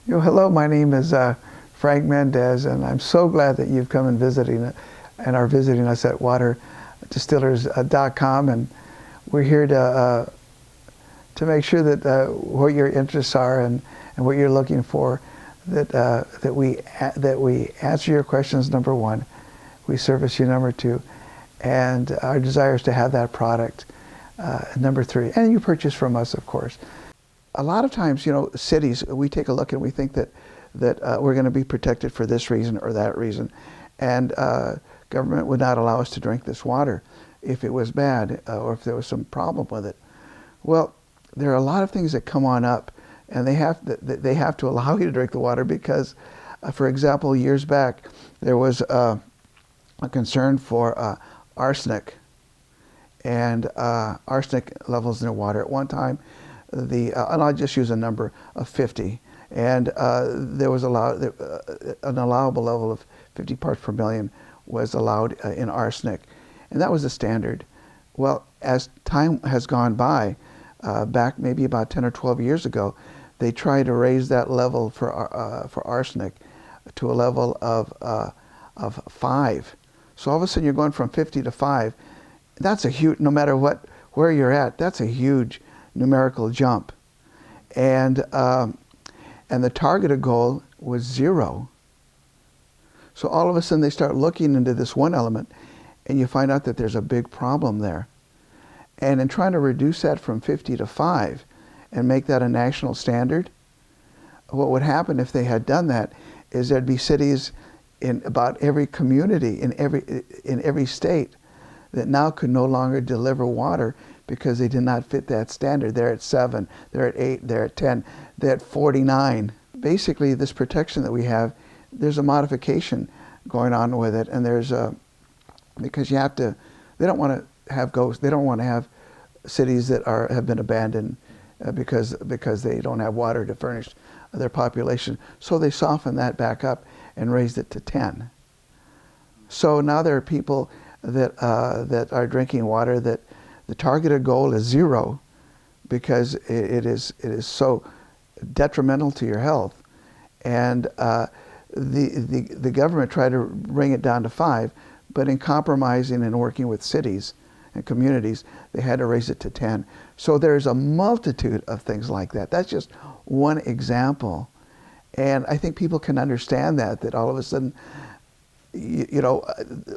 Hello, my name is Frank Mendez, and I'm so glad that you've come and are visiting us at waterdistillers.com, and we're here to make sure that what your interests are and what you're looking for, that we answer your questions, number one, we service you, number two, and our desire is to have that product, number three, and you purchase from us, of course. A lot of times, cities, we take a look and we think that we're going to be protected for this reason or that reason, and government would not allow us to drink this water if it was bad or if there was some problem with it. Well, there are a lot of things that come on up, and they have to allow you to drink the water because, for example, years back, there was a concern for arsenic and arsenic levels in the water. At one time, and I'll just use a number of 50, and there was an allowable level of 50 parts per million was allowed in arsenic, and that was the standard. Well, as time has gone by, back maybe about 10 or 12 years ago, they tried to raise that level for arsenic to a level of 5. So all of a sudden you're going from 50 to 5. That's a huge, no matter where you're at, that's a huge numerical jump, and the targeted goal was 0. So all of a sudden they start looking into this one element, and you find out that there's a big problem there. And in trying to reduce that from 50 to 5 and make that a national standard, what would happen if they had done that is there'd be cities in about every community in every state that now could no longer deliver water because they did not fit that standard. They're at 7, they're at 8, they're at 10, they're at 49. Basically, this protection that we have, there's a modification going on with it, and there's because you have to, they don't want to have ghosts, they don't want to have cities that have been abandoned because they don't have water to furnish their population. So they softened that back up and raised it to 10. So now there are people that are drinking water that the targeted goal is 0 because it is so detrimental to your health, and the government tried to bring it down to 5, but in compromising and working with cities and communities, they had to raise it to 10. So there's a multitude of things like that. That's just one example, and I think people can understand that all of a sudden,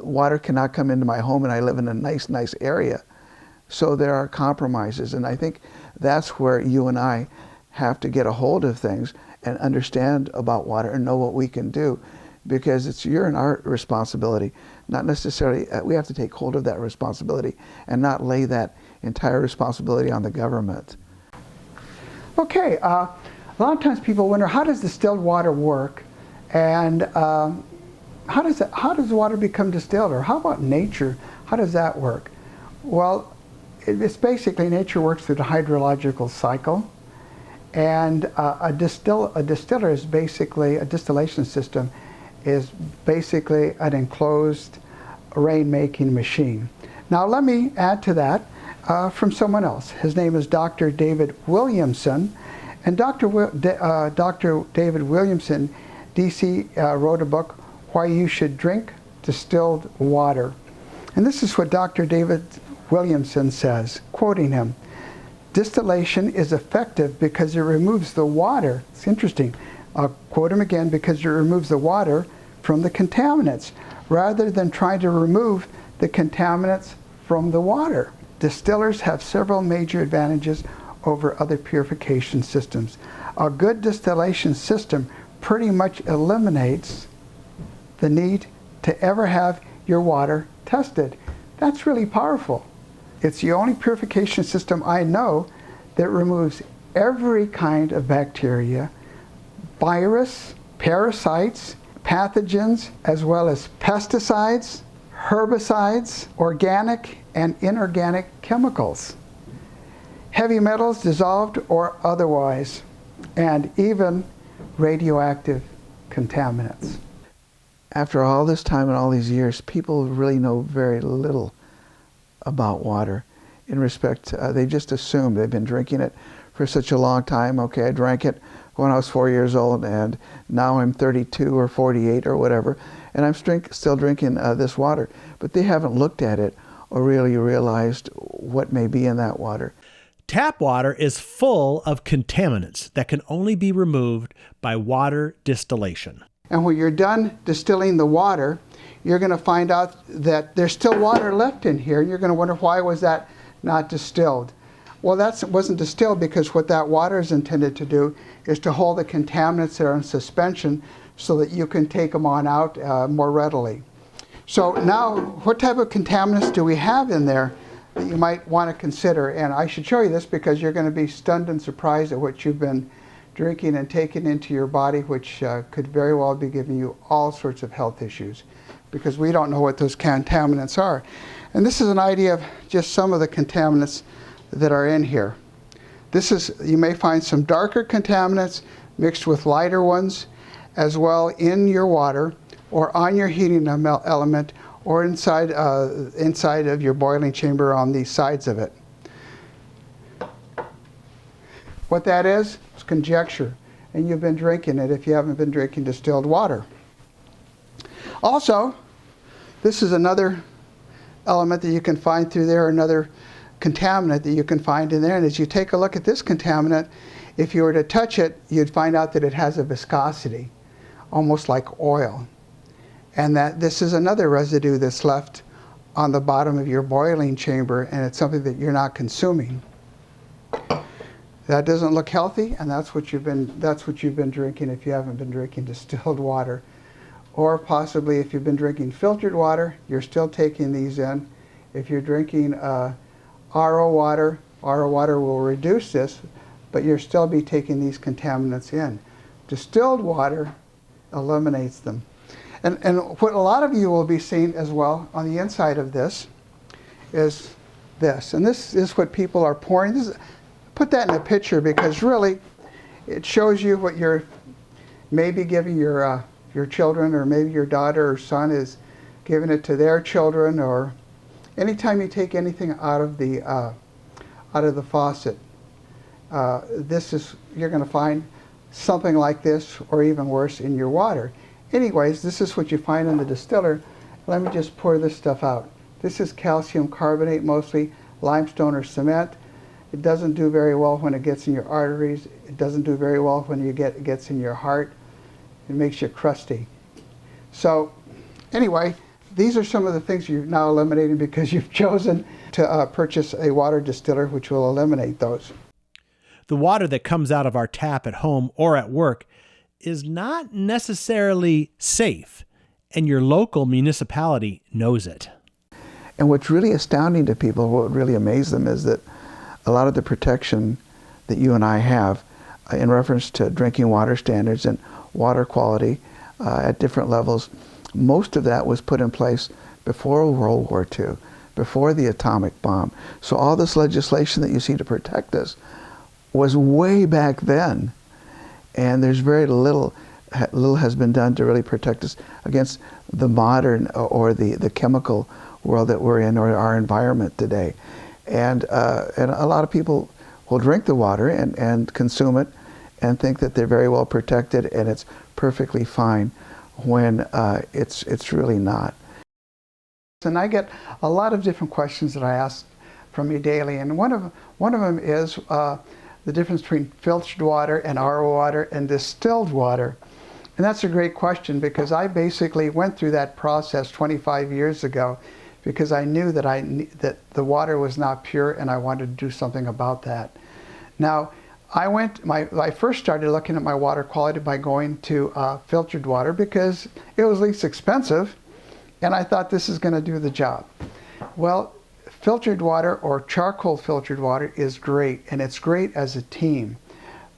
water cannot come into my home, and I live in a nice area. So there are compromises, and I think that's where you and I have to get a hold of things and understand about water and know what we can do, because it's your and our responsibility, not necessarily, we have to take hold of that responsibility and not lay that entire responsibility on the government. Okay, a lot of times people wonder, how does distilled water work, and how does water become distilled, or how about nature? How does that work? Well, it's basically, nature works through the hydrological cycle, and a distiller is basically, a distillation system is basically an enclosed rain-making machine. Now let me add to that from someone else. His name is Dr. David Williamson, and Dr. David Williamson, DC, wrote a book, Why You Should Drink Distilled Water. And this is what Dr. David Williamson says, quoting him, "Distillation is effective because it removes the water." It's interesting. I'll quote him again, because it removes the water from the contaminants, rather than trying to remove the contaminants from the water. Distillers have several major advantages over other purification systems. A good distillation system pretty much eliminates the need to ever have your water tested. That's really powerful. It's the only purification system I know that removes every kind of bacteria, virus, parasites, pathogens, as well as pesticides, herbicides, organic and inorganic chemicals, heavy metals dissolved or otherwise, and even radioactive contaminants. After all this time and all these years, people really know very little about water. In respect, they just assume, they've been drinking it for such a long time. Okay, I drank it. when I was 4 years old, and now I'm 32 or 48 or whatever, and I'm still drinking this water. But they haven't looked at it or really realized what may be in that water. Tap water is full of contaminants that can only be removed by water distillation. And when you're done distilling the water, you're going to find out that there's still water left in here, and you're going to wonder, why was that not distilled? Well, that wasn't distilled because what that water is intended to do is to hold the contaminants that are in suspension so that you can take them on out more readily. So now, what type of contaminants do we have in there that you might want to consider? And I should show you this because you're going to be stunned and surprised at what you've been drinking and taking into your body, which could very well be giving you all sorts of health issues, because we don't know what those contaminants are. And this is an idea of just some of the contaminants that are in here. You may find some darker contaminants mixed with lighter ones, as well in your water, or on your heating element, or inside of your boiling chamber on the sides of it. What that is conjecture, and you've been drinking it if you haven't been drinking distilled water. Also, this is another element that you can find through there, another contaminant that you can find in there. And as you take a look at this contaminant, if you were to touch it, you'd find out that it has a viscosity, almost like oil. And that this is another residue that's left on the bottom of your boiling chamber, and it's something that you're not consuming. That doesn't look healthy, and that's what you've been drinking if you haven't been drinking distilled water. Or possibly if you've been drinking filtered water, you're still taking these in. If you're drinking RO water will reduce this, but you'll still be taking these contaminants in. Distilled water eliminates them. And what a lot of you will be seeing as well on the inside of this is this. And this is what people are pouring. Put that in a picture because really it shows you what you're maybe giving your children, or maybe your daughter or son is giving it to their children, or anytime you take anything out of the faucet, you're going to find something like this or even worse in your water. Anyways, this is what you find in the distiller. Let me just pour this stuff out. This is calcium carbonate, mostly limestone or cement. It doesn't do very well when it gets in your arteries. It doesn't do very well when it gets in your heart. It makes you crusty. So anyway, these are some of the things you're now eliminating because you've chosen to purchase a water distiller, which will eliminate those. The water that comes out of our tap at home or at work is not necessarily safe, and your local municipality knows it. And what's really astounding to people, what really amazes them, is that a lot of the protection that you and I have in reference to drinking water standards and water quality at different levels, most of that was put in place before World War II, before the atomic bomb. So all this legislation that you see to protect us was way back then. And there's very little has been done to really protect us against the modern or the chemical world that we're in, or our environment today. And a lot of people will drink the water and consume it and think that they're very well protected and it's perfectly fine, when it's really not. And I get a lot of different questions that I ask from you daily, and one of them is the difference between filtered water and RO water and distilled water. And that's a great question because I basically went through that process 25 years ago because I knew that the water was not pure and I wanted to do something about that. Now, I first started looking at my water quality by going to filtered water because it was least expensive, and I thought this is going to do the job. Well, filtered water or charcoal filtered water is great, and it's great as a team.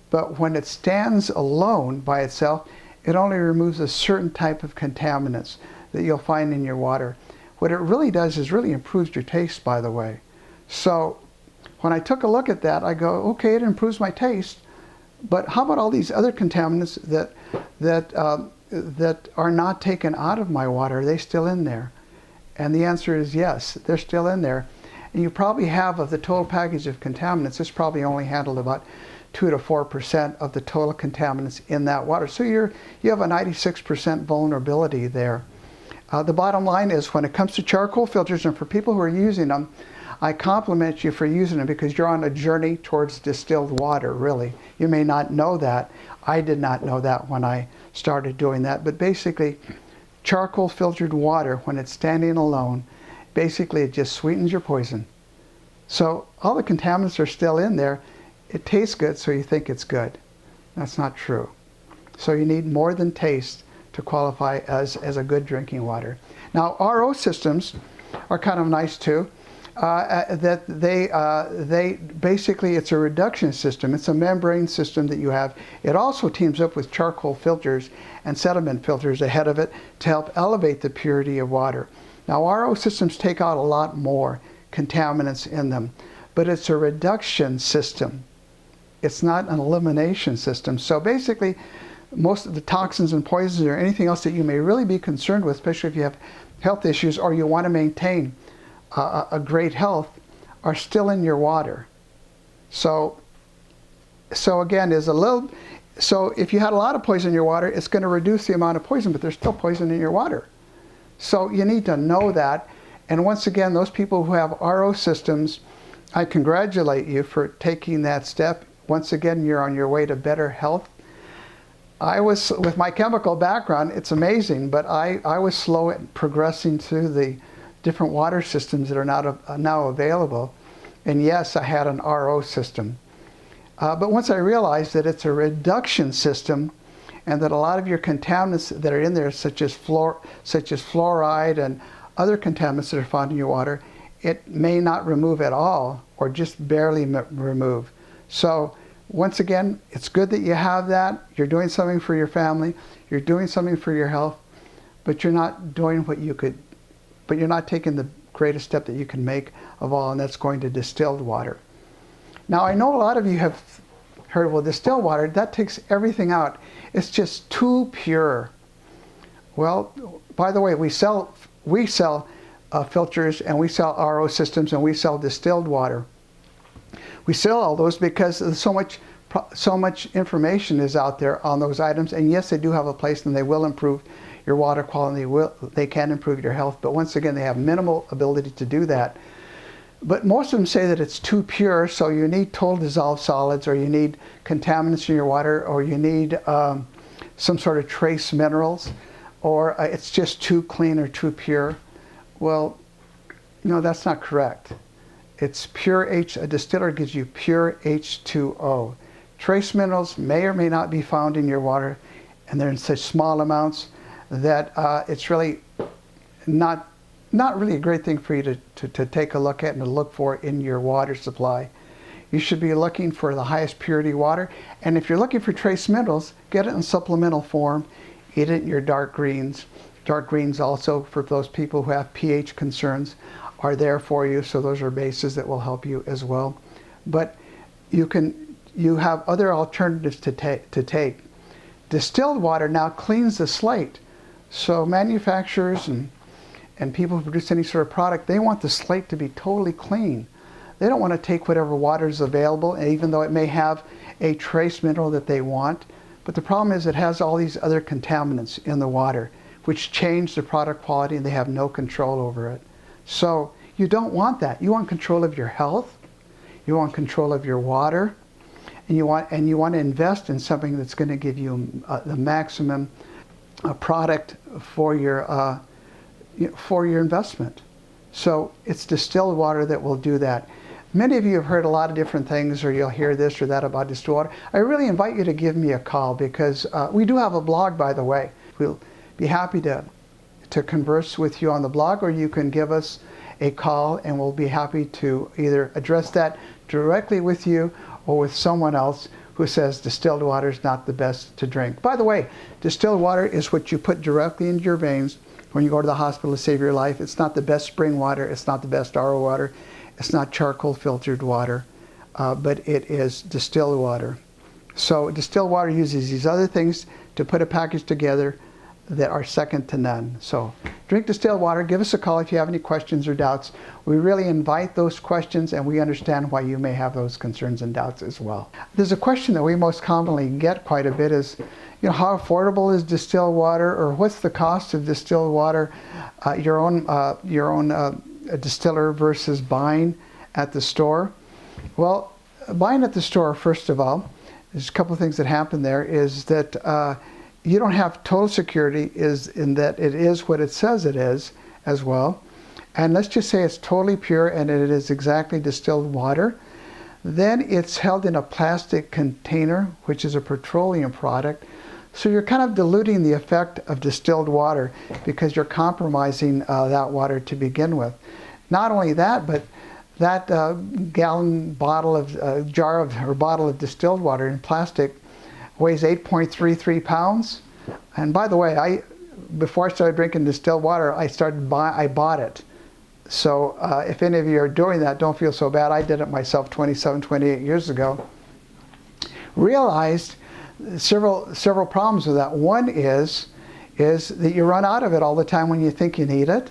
But when it stands alone by itself, it only removes a certain type of contaminants that you'll find in your water. What it really does is really improves your taste, by the way. So when I took a look at that, I go, okay, it improves my taste, but how about all these other contaminants that are not taken out of my water? Are they still in there? And the answer is yes, they're still in there. And you probably have, of the total package of contaminants, this probably only handled about 2 to 4% of the total contaminants in that water. So you have a 96% vulnerability there. The bottom line is, when it comes to charcoal filters, and for people who are using them, I compliment you for using them, because you're on a journey towards distilled water, really. You may not know that. I did not know that when I started doing that. But basically, charcoal filtered water, when it's standing alone, basically it just sweetens your poison. So all the contaminants are still in there. It tastes good, so you think it's good. That's not true. So you need more than taste to qualify as a good drinking water. Now, RO systems are kind of nice too. That they basically, it's a reduction system. It's a membrane system that you have. It also teams up with charcoal filters and sediment filters ahead of it to help elevate the purity of water. Now, RO systems take out a lot more contaminants in them, but it's a reduction system. It's not an elimination system. So basically, most of the toxins and poisons or anything else that you may really be concerned with, especially if you have health issues or you want to maintain a great health, are still in your water. So again, so if you had a lot of poison in your water, it's going to reduce the amount of poison, but there's still poison in your water. So you need to know that. And once again, those people who have RO systems, I congratulate you for taking that step. Once again, you're on your way to better health. With my chemical background, it's amazing, but I was slow at progressing through the different water systems that are now available. And yes, I had an RO system. But once I realized that it's a reduction system, and that a lot of your contaminants that are in there, such as fluoride and other contaminants that are found in your water, it may not remove at all, or just barely remove. So once again, it's good that you have that. You're doing something for your family. You're doing something for your health, but you're not doing what you could, but you're not taking the greatest step that you can make of all, and that's going to distilled water. Now, I know a lot of you have heard, well, distilled water, that takes everything out. It's just too pure. Well, by the way, we sell filters, and we sell RO systems, and we sell distilled water. We sell all those because so much information is out there on those items, and yes, they do have a place, and they will improve your water quality. They can improve your health, but once again, they have minimal ability to do that. But most of them say that it's too pure, so you need total dissolved solids, or you need contaminants in your water, or you need some sort of trace minerals, or it's just too clean or too pure. Well, no, that's not correct. It's pure a distiller gives you pure H2O. Trace minerals may or may not be found in your water, and they're in such small amounts that it's really not really a great thing for you to take a look at and to look for in your water supply. You should be looking for the highest purity water, and if you're looking for trace minerals, get it in supplemental form. Eat it in your dark greens. Dark greens also, for those people who have pH concerns, are there for you, so those are bases that will help you as well. But you have other alternatives to take. Distilled water now cleans the slate. So manufacturers and people who produce any sort of product, they want the slate to be totally clean. They don't want to take whatever water is available, even though it may have a trace mineral that they want. But the problem is it has all these other contaminants in the water, which change the product quality, and they have no control over it. So you don't want that. You want control of your health. You want control of your water, and you want to invest in something that's going to give you the maximum product for your investment. So it's distilled water that will do that. Many of you have heard a lot of different things, or you'll hear this or that about distilled water. I really invite you to give me a call, because we do have a blog, by the way. We'll be happy to converse with you on the blog, or you can give us a call, and we'll be happy to either address that directly with you or with someone else who says distilled water is not the best to drink. By the way, distilled water is what you put directly into your veins when you go to the hospital to save your life. It's not the best spring water. It's not the best RO water. It's not charcoal filtered water, but it is distilled water. So distilled water uses these other things to put a package together that are second to none. So drink distilled water. Give us a call if you have any questions or doubts. We really invite those questions, and we understand why you may have those concerns and doubts as well. There's a question that we most commonly get quite a bit is, how affordable is distilled water, or what's the cost of distilled water, your own distiller versus buying at the store? Well, buying at the store, first of all, there's a couple of things that happen there, is that you don't have total security is in that it is what it says it is as well. And let's just say it's totally pure and it is exactly distilled water. Then it's held in a plastic container, which is a petroleum product. So you're kind of diluting the effect of distilled water because you're compromising that water to begin with. Not only that, but that gallon bottle of bottle of distilled water in plastic weighs 8.33 pounds. And by the way, before I started drinking distilled water, I bought it. So if any of you are doing that, don't feel so bad. I did it myself 27, 28 years ago. Realized several problems with that. One is that you run out of it all the time when you think you need it.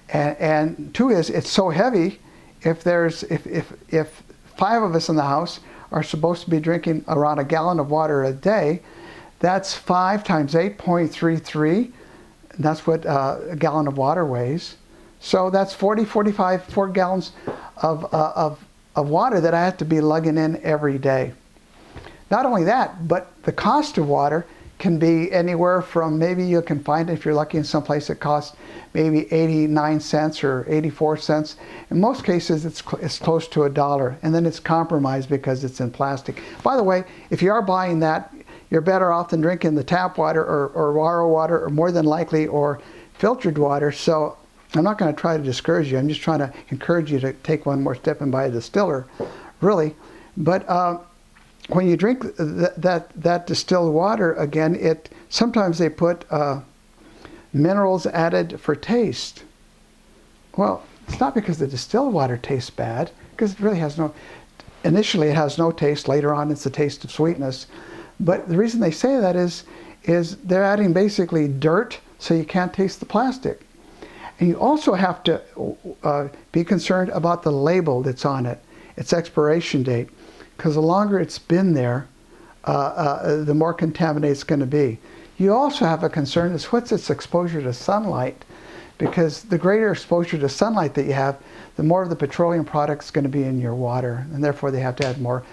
And two is it's so heavy. If 5 of us in the house are supposed to be drinking around a gallon of water a day, that's 5 times 8.33. That's what a gallon of water weighs. So that's 4 gallons of water that I have to be lugging in every day. Not only that, but the cost of water can be anywhere from, maybe you can find it if you're lucky in some place it costs maybe 89 cents or 84 cents. In most cases it's close to $1, and then it's compromised because it's in plastic. By the way, if you are buying that, you're better off than drinking the tap water or RO water, or more than likely, or filtered water. So I'm not going to try to discourage you. I'm just trying to encourage you to take one more step and buy a distiller, really. But when you drink that distilled water, again, sometimes they put minerals added for taste. Well, it's not because the distilled water tastes bad, because it really has initially it has no taste, later on it's the taste of sweetness. But the reason they say that is they're adding basically dirt, so you can't taste the plastic. And you also have to be concerned about the label that's on it, its expiration date, because the longer it's been there, the more contaminated it's going to be. You also have a concern is what's its exposure to sunlight, because the greater exposure to sunlight that you have, the more of the petroleum product is going to be in your water, and therefore they have to add more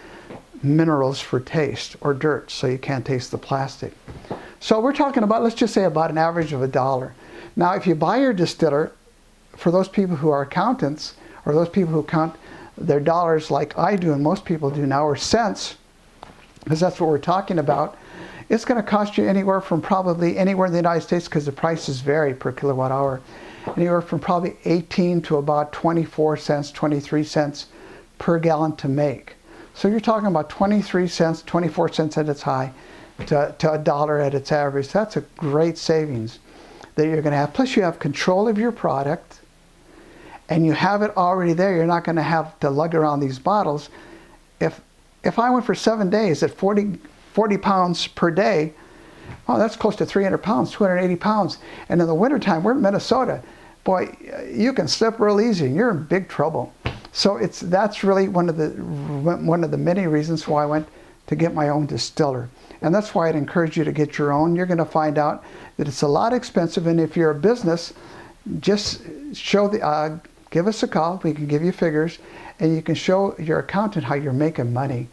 minerals for taste, or dirt, so you can't taste the plastic. So we're talking about, let's just say, about an average of $1. Now, if you buy your distiller, for those people who are accountants, or those people who count their dollars like I do and most people do now, or cents, because that's what we're talking about, it's going to cost you anywhere from probably anywhere in the United States, because the prices vary per kilowatt hour, anywhere from probably 18 to about 24 cents, 23 cents per gallon to make. So you're talking about 23 cents, 24 cents at its high, to $1 at its average. That's a great savings that you're going to have. Plus you have control of your product, and you have it already there. You're not going to have to lug around these bottles. If I went for 7 days at 40 pounds per day, oh, that's close to 300 pounds, 280 pounds. And in the wintertime, we're in Minnesota. Boy, you can slip real easy and you're in big trouble. So that's really one of the many reasons why I went to get my own distiller. And that's why I'd encourage you to get your own. You're going to find out that it's a lot expensive, and if you're a business, just give us a call. We can give you figures, and you can show your accountant how you're making money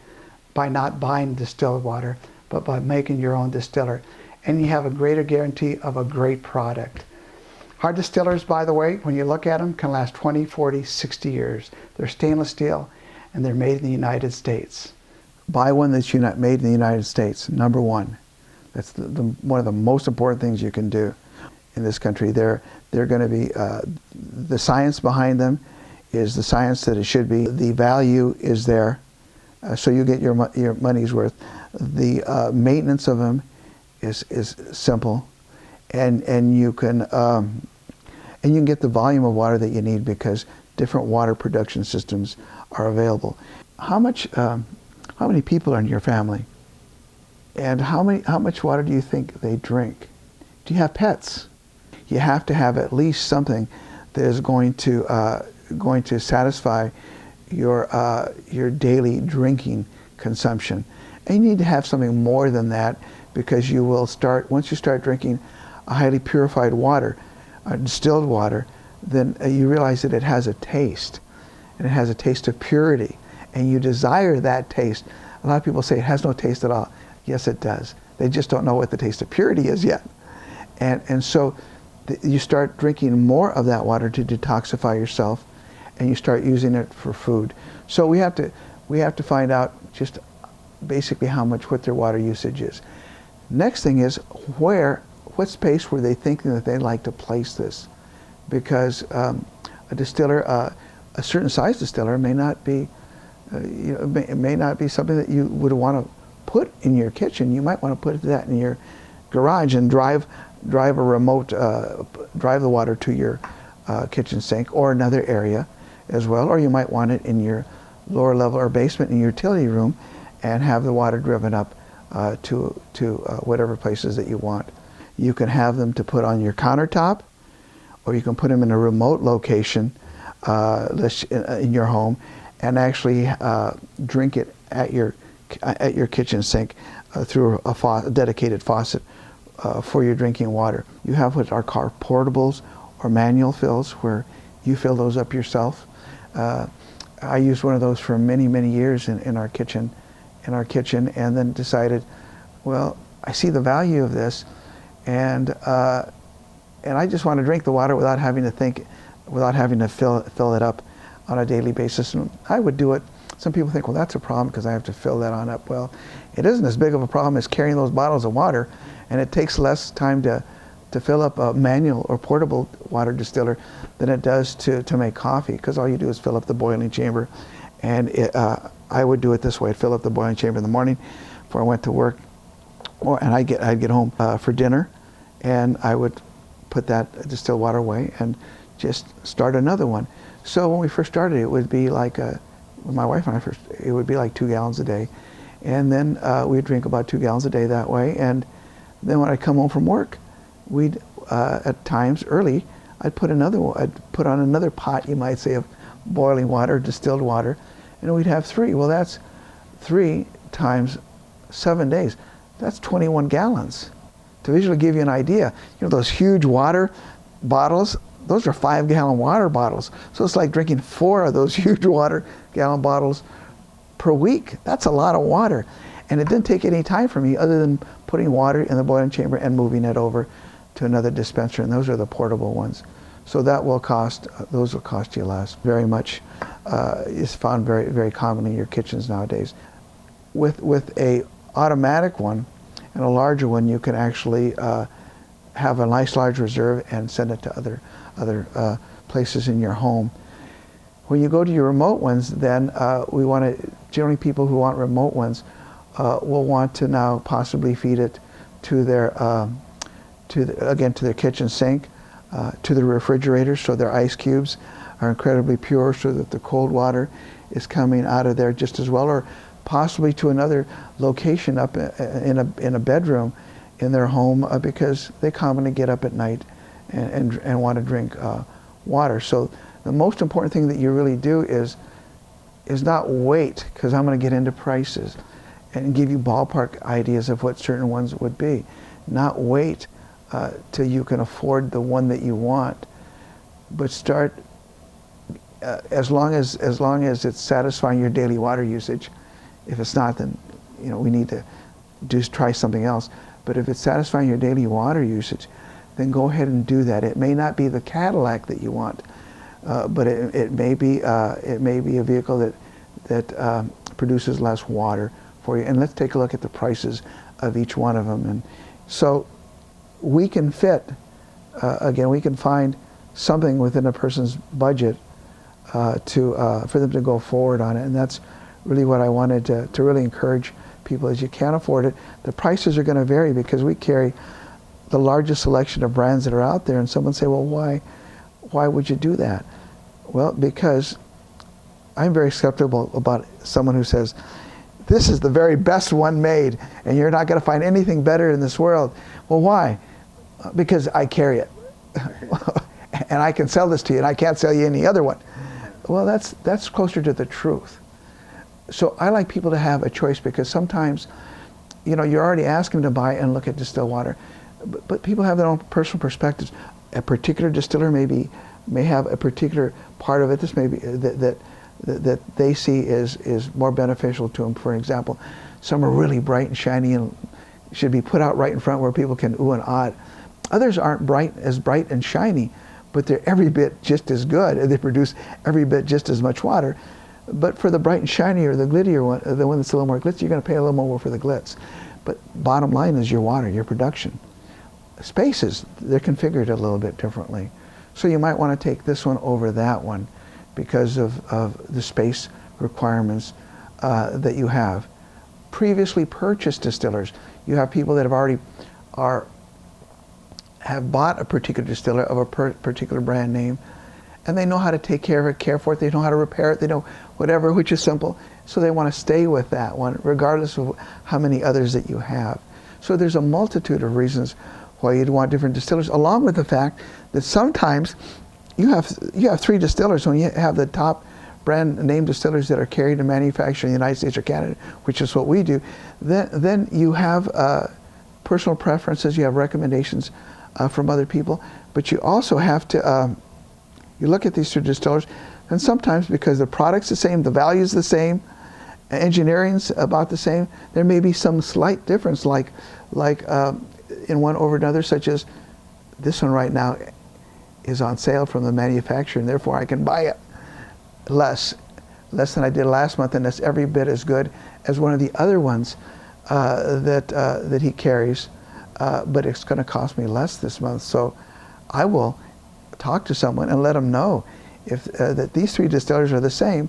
by not buying distilled water, but by making your own distiller. And you have a greater guarantee of a great product. Our distillers, by the way, when you look at them, can last 20, 40, 60 years. They're stainless steel, and they're made in the United States. Buy one that's made in the United States, number one. That's one of the most important things you can do in this country. They're going to be, the science behind them is the science that it should be. The value is there, so you get your money's worth. The maintenance of them is simple, and you can get the volume of water that you need, because different water production systems are available. How many people are in your family? And how much water do you think they drink? Do you have pets? You have to have at least something that is going to satisfy your daily drinking consumption. And you need to have something more than that, because you will start, once you start drinking a highly purified water, distilled water, then you realize that it has a taste, and it has a taste of purity, and you desire that taste. A lot of people say it has no taste at all. Yes, it does. They just don't know what the taste of purity is yet. And so you start drinking more of that water to detoxify yourself, and you start using it for food. So we have to find out just basically what their water usage is. Next thing is what space were they thinking that they'd like to place this? Because a distiller, a certain size distiller may not be, it may not be something that you would want to put in your kitchen. You might want to put that in your garage and drive a remote, drive the water to your kitchen sink or another area as well. Or you might want it in your lower level or basement in your utility room, and have the water driven up to whatever places that you want. You can have them to put on your countertop, or you can put them in a remote location in your home, and actually drink it at your kitchen sink through a dedicated faucet for your drinking water. You have what are called portables or manual fills, where you fill those up yourself. I used one of those for many years in our kitchen, and then decided, well, I see the value of this, and I just want to drink the water without having to fill it up on a daily basis. And I would do it. Some people think, well, that's a problem because I have to fill that on up. Well, it isn't as big of a problem as carrying those bottles of water, and it takes less time to fill up a manual or portable water distiller than it does to make coffee, because all you do is fill up the boiling chamber. And I would do it this way: I'd fill up the boiling chamber in the morning before I went to work, and I'd get home for dinner, and I would put that distilled water away and just start another one. So when we first started, it would be like, when my wife and I it would be like 2 gallons a day, and then we'd drink about 2 gallons a day that way. And then when I'd come home from work, we'd at times early, I'd put on another pot, you might say, of boiling water, distilled water, and we'd have 3. Well, that's 3 times 7 days. That's 21 gallons. To visually give you an idea, those huge water bottles, those are 5-gallon water bottles. So it's like drinking 4 of those huge gallon bottles per week. That's a lot of water. And it didn't take any time for me other than putting water in the boiling chamber and moving it over to another dispenser, and those are the portable ones. So those will cost you less. Very much is found very commonly in your kitchens nowadays. With a automatic one and a larger one, you can actually have a nice large reserve and send it to other places in your home. When you go to your remote ones, then generally people who want remote ones will want to now possibly feed it to their to their kitchen sink, to the refrigerator, so their ice cubes are incredibly pure, so that the cold water is coming out of there just as well, or possibly to another location up in a bedroom in their home, because they commonly get up at night and want to drink water. So the most important thing that you really do is not wait, because I'm going to get into prices and give you ballpark ideas of what certain ones would be. Not wait till you can afford the one that you want, but start as long as it's satisfying your daily water usage. If it's not, then we need to try something else. But if it's satisfying your daily water usage, then go ahead and do that. It may not be the Cadillac that you want, but it may be a vehicle that produces less water for you. And let's take a look at the prices of each one of them. And so we can fit, we can find something within a person's budget for them to go forward on it. And that's really what I wanted to really encourage people. Is you can't afford it. The prices are going to vary, because we carry the largest selection of brands that are out there. And someone say, well, why would you do that? Well, because I'm very skeptical about someone who says, this is the very best one made, and you're not going to find anything better in this world. Well, why? because I carry it. And I can sell this to you, and I can't sell you any other one. Well, that's closer to the truth. So I like people to have a choice, because sometimes, you know, you're already asking them to buy and look at distilled water, but people have their own personal perspectives. A particular distiller may have a particular part of it. This may be that they see is more beneficial to them. For example, some are really bright and shiny and should be put out right in front where people can ooh and ah. Others aren't as bright and shiny, but they're every bit just as good, and they produce every bit just as much water. But for the bright and shiny or the glittier one, the one that's a little more glitzy, you're going to pay a little more for the glitz. But bottom line is your water, your production. Spaces, they're configured a little bit differently. So you might want to take this one over that one because of the space requirements that you have. Previously purchased distillers, you have people that have bought a particular distiller of a particular brand name, and they know how to take care of it, care for it, they know how to repair it, they know whatever, which is simple. So they want to stay with that one, regardless of how many others that you have. So there's a multitude of reasons why you'd want different distillers, along with the fact that sometimes you have 3 distillers. When you have the top brand name distillers that are carried and manufactured in the United States or Canada, which is what we do, then you have personal preferences, you have recommendations from other people, but you also have to you look at these 2 distillers, and sometimes because the product's the same, the value's the same, engineering's about the same, there may be some slight difference, like in one over another, such as this one right now is on sale from the manufacturer, and therefore I can buy it less than I did last month, and that's every bit as good as one of the other ones that he carries, but it's going to cost me less this month. So I will talk to someone and let them know if that these 3 distillers are the same.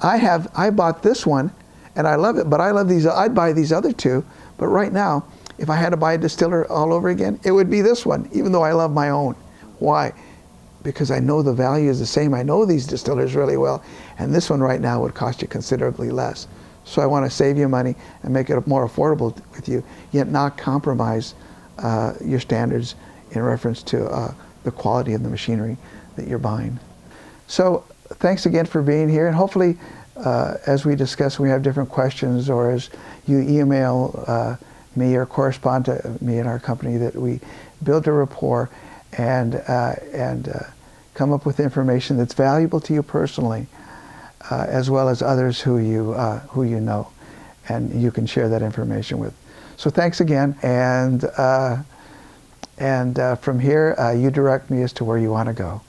I bought this one and I love it, but I love these. I'd buy these other 2, but right now, if I had to buy a distiller all over again, it would be this one, even though I love my own. Why? Because I know the value is the same. I know these distillers really well, and this one right now would cost you considerably less. So I want to save you money and make it more affordable with you, yet not compromise your standards in reference to the quality of the machinery that you're buying. So thanks again for being here, and hopefully as we discuss, we have different questions, or as you email me or correspond to me and our company, that we build a rapport and come up with information that's valuable to you personally, as well as others who you know, and you can share that information with. So thanks again, and from here you direct me as to where you want to go.